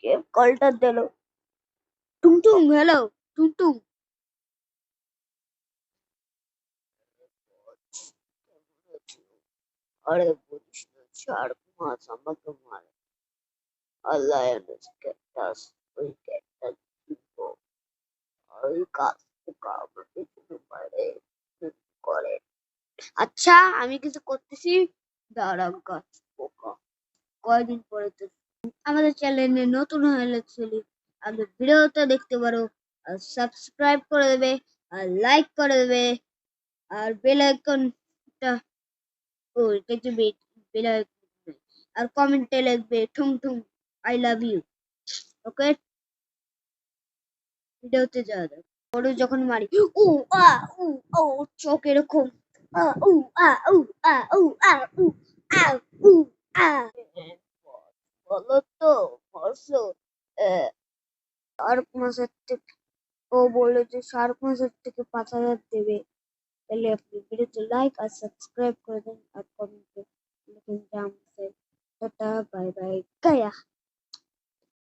কে কলটা দিল? টুং টুং, হ্যালো টুং টুং। আরে বলিস না, 4 মাস আমাকে মারে। আল্লাহ ক্যাকটাস, ওই ক্যাকটাস ওই গাছ পোকা আমাকে শুধু মারে করে। আচ্ছা আমি কিছু করতেছি, দাঁড়া। গাছ পোকা কয়দিন পরে তো আমাদের চ্যানেলে নতুন হলে আমাদের ভিডিওটা দেখতে পারো, আর সাবস্ক্রাইব করে দেবে, আর লাইক করে দেবে, আর বেল আইকনটা কিছু বেল আইকন আর কমেন্টে লিখবে ঠুং ঠুং আই লাভ ইউ। ওকে, ভিডিওতে যাওয়া যাক। ওর যখন মারি উ আ উ ও চোখ এরকম উ আ উ আ উ আ উ আ উ আ। বলো তো হর্ষ, 4 মাসের থেকে ও বললো যে 4 মাসের থেকে 5,000 দেবে। তাহলে আপনি ভিডিওতে লাইক আর সাবস্ক্রাইব করে দেন আর কমেন্টে লিখেন টাটা, বাই বাই।